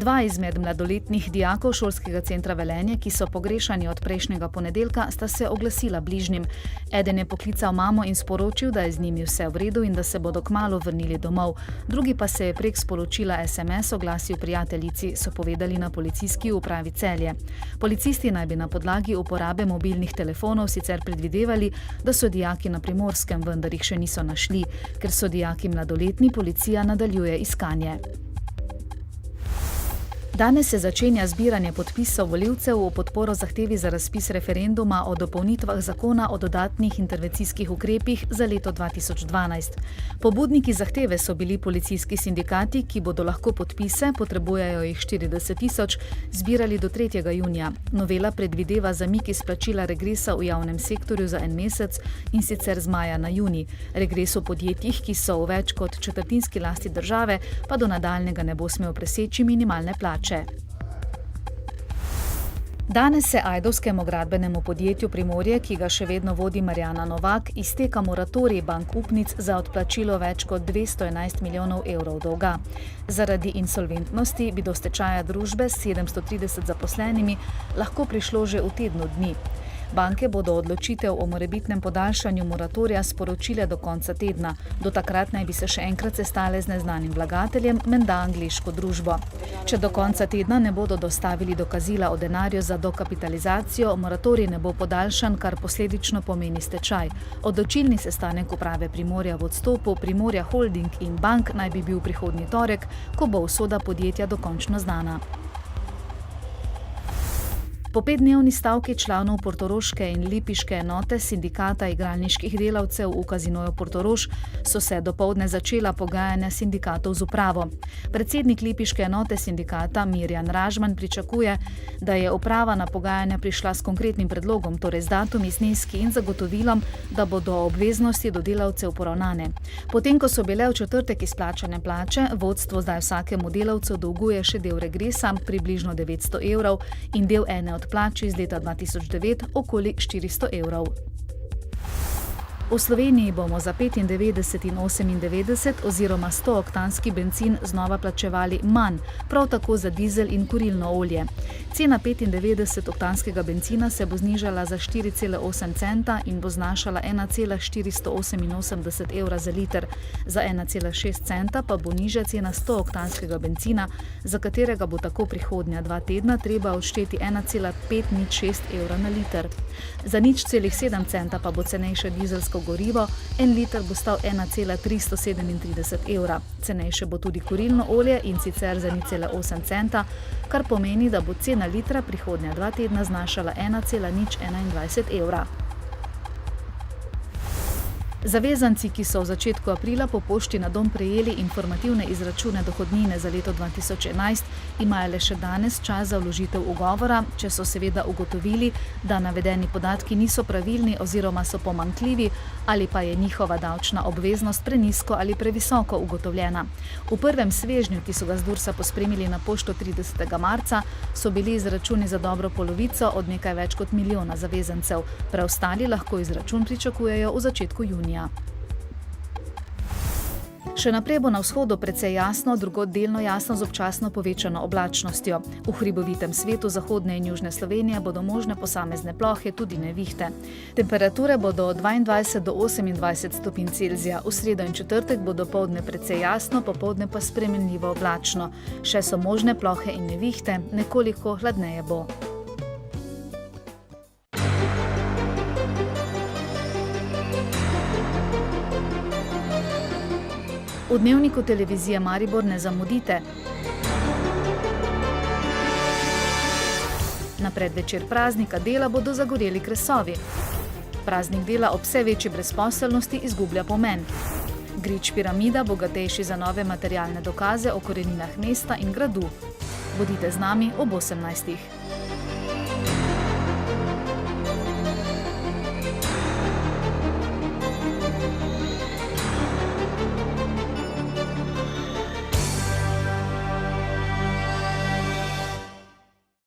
Dva izmed mladoletnih dijakov šolskega centra Velenje, ki so pogrešani od prejšnjega ponedeljka, sta se oglasila bližnjim. Eden je poklical mamo in sporočil, da je z njimi vse v redu in da se bodo kmalu vrnili domov. Drugi pa se je prek sporočila SMS oglasil prijateljici, so povedali na policijski upravi Celje. Policisti naj bi na podlagi uporabe mobilnih telefonov sicer predvidevali, da so dijaki na Primorskem, vendar jih še niso našli. Ker so dijaki mladoletni, policija nadaljuje iskanje. Danes se začenja zbiranje podpisov volivcev v podporo zahtevi za razpis referenduma o dopolnitvah zakona o dodatnih intervencijskih ukrepih za leto 2012. Pobudniki zahteve so bili policijski sindikati, ki bodo lahko podpise, potrebujejo jih 40 tisoč, zbirali do 3. junija. Novela predvideva zamik izplačila regresa v javnem sektorju za en mesec in sicer z maja na junij. Regres v podjetjih, ki so v več kot četrtinski lasti države, pa do nadaljnjega ne bo smel preseči minimalne plače. Danes se ajdovskemu gradbenemu podjetju Primorje, ki ga še vedno vodi Marjana Novak, izteka moratorij bank upnic za odplačilo več kot 211 milijonov evrov dolga. Zaradi insolventnosti bi do stečaja družbe s 730 zaposlenimi lahko prišlo že v tednu dni. Banke bodo odločitev o morebitnem podaljšanju moratorija sporočile do konca tedna. Do takrat naj bi se še enkrat sestale z neznanim vlagateljem, menda angleško družbo. Če do konca tedna ne bodo dostavili dokazila o denarju za dokapitalizacijo, moratorij ne bo podaljšan, kar posledično pomeni stečaj. Odločilni sestanek uprave Primorja v odstopu Primorja Holding in bank naj bi bil prihodnji torek, ko bo usoda podjetja dokončno znana. Po 5-dnevni stavki članov portoroške in lipiške enote sindikata igralniških delavcev v Kazinoju Portorož so se dopoldne začela pogajanja sindikatov z upravo. Predsednik lipiške enote sindikata Mirjan Ražman pričakuje, da je uprava na pogajanja prišla s konkretnim predlogom, torej z datumi, zneski in zagotovilom, da bodo obveznosti do delavcev poravnane. Potem, ko so bile v četrtek izplačane plače, vodstvo zdaj vsakemu delavcu dolguje še del regresa, približno 900 evrov, in del ene od plači iz leta 2009 okoli 400 evrov. V Sloveniji bomo za 95 in 98 oziroma 100-oktanski bencin znova plačevali manj, prav tako za dizel in kurilno olje. Cena 95-oktanskega bencina se bo znižala za 4,8 centa in bo znašala 1,488 evra za liter. Za 1,6 centa pa bo nižja cena 100-oktanskega bencina, za katerega bo tako prihodnja 2 tedna treba odšteti 1,506 evra na liter. Za 0,7 centa pa bo cenejše dizelsko gorivo, 1 liter bo stal 1,337 evra. Cenejše bo tudi kurilno olje in sicer za 0,8 centa, kar pomeni, da bo cena litra prihodnja 2 tedna znašala 1,021 evra. Zavezanci, ki so v začetku aprila po pošti na dom prejeli informativne izračune dohodnine za leto 2011, imajo le še danes čas za vložitev ugovora, če so seveda ugotovili, da navedeni podatki niso pravilni oziroma so pomanjkljivi ali pa je njihova davčna obveznost prenizko ali previsoko ugotovljena. V prvem svežnju, ki so ga z Dursa pospremili na pošto 30. marca, so bili izračuni za dobro polovico od nekaj več kot milijona zavezancev. Preostali lahko izračun pričakujejo v začetku junija. Še naprej bo na vzhodu precej jasno, drugod delno jasno z občasno povečano oblačnostjo. V hribovitem svetu zahodne in južne Slovenije bodo možne posamezne plohe, tudi nevihte. Temperature bodo od 22 do 28 stopinj Celzija. V sredo in četrtek bo dopoldne precej jasno, popoldne pa spremenljivo oblačno. Še so možne plohe in nevihte, nekoliko hladneje bo. V dnevniku televizije Maribor ne zamudite. Na predvečer praznika dela bodo zagoreli kresovi. Praznik dela ob vse večji brezposelnosti izgublja pomen. Grič Piramida, bogatejši za nove materialne dokaze o koreninah mesta in gradu. Bodite z nami ob 18.